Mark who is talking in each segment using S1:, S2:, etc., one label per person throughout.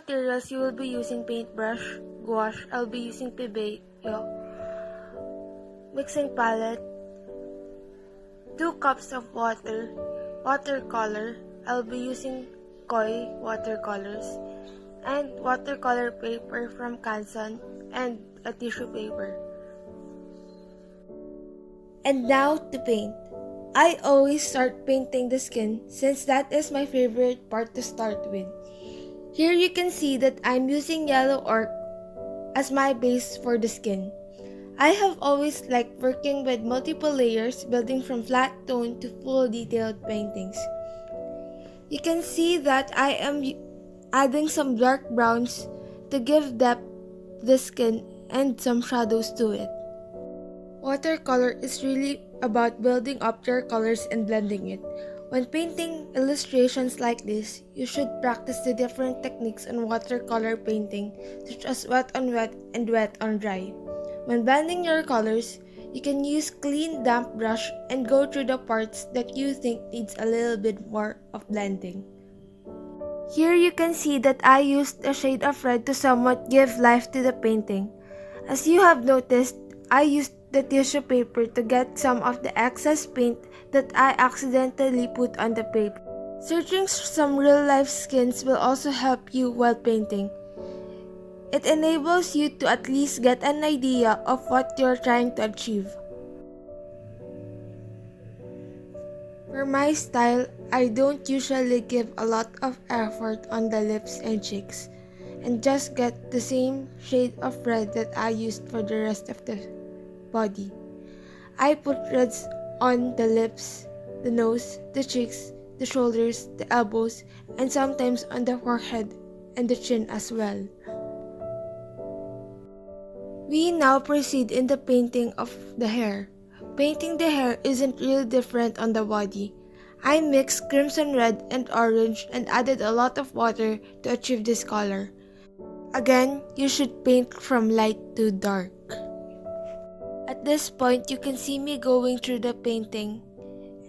S1: materials you will be using paintbrush, gouache, I'll be using Pebeo, mixing palette, 2 cups of water, watercolor, I'll be using koi watercolors, and watercolor paper from Canson, and a tissue paper. And now to paint. I always start painting the skin since that is my favorite part to start with. Here you can see that I'm using yellow ochre as my base for the skin. I have always liked working with multiple layers, building from flat tone to full detailed paintings. You can see that I am adding some dark browns to give depth to the skin and some shadows to it. Watercolor is really about building up your colors and blending it. When painting illustrations like this, you should practice the different techniques on watercolor painting, such as wet on wet and wet on dry. When blending your colors, you can use clean damp brush and go through the parts that you think needs a little bit more of blending. Here you can see that I used a shade of red to somewhat give life to the painting. As you have noticed, I used the tissue paper to get some of the excess paint that I accidentally put on the paper. Searching for some real-life skins will also help you while painting. It enables you to at least get an idea of what you're trying to achieve. For my style, I don't usually give a lot of effort on the lips and cheeks, and just get the same shade of red that I used for the rest of the body. I put reds on the lips, the nose, the cheeks, the shoulders, the elbows, and sometimes on the forehead and the chin as well. We now proceed in the painting of the hair. Painting the hair isn't really different on the body. I mixed crimson red and orange and added a lot of water to achieve this color. Again, you should paint from light to dark. At this point, you can see me going through the painting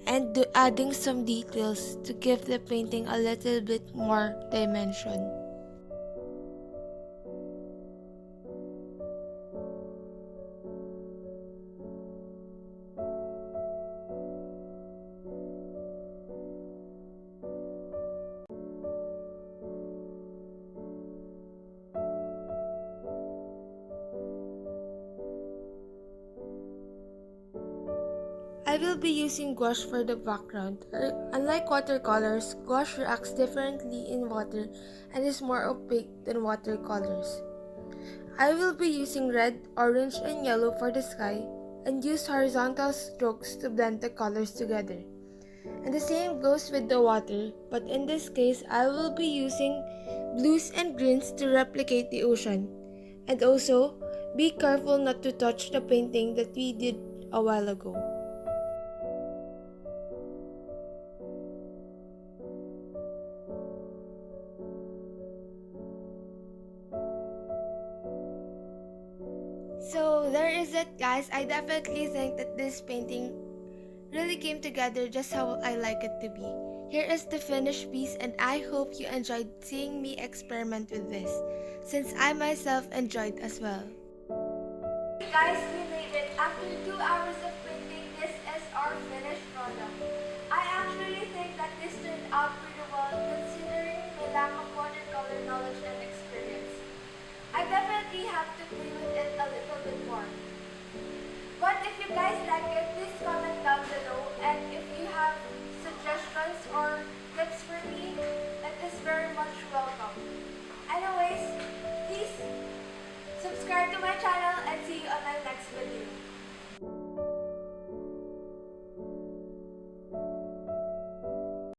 S1: and adding some details to give the painting a little bit more dimension. I will be using gouache for the background. Unlike watercolors, gouache reacts differently in water and is more opaque than watercolors. I will be using red, orange, and yellow for the sky and use horizontal strokes to blend the colors together. And the same goes with the water, but in this case, I will be using blues and greens to replicate the ocean. And also, be careful not to touch the painting that we did a while ago. So there is it, guys. I definitely think that this painting really came together just how I like it to be. Here is the finished piece, and I hope you enjoyed seeing me experiment with this, since I myself enjoyed as well. Hey guys, we made it. After 2 hours of painting, this is our finished product. I actually think that this turned out pretty well considering my lack of watercolor knowledge and experience. I definitely have to play with it a little bit more.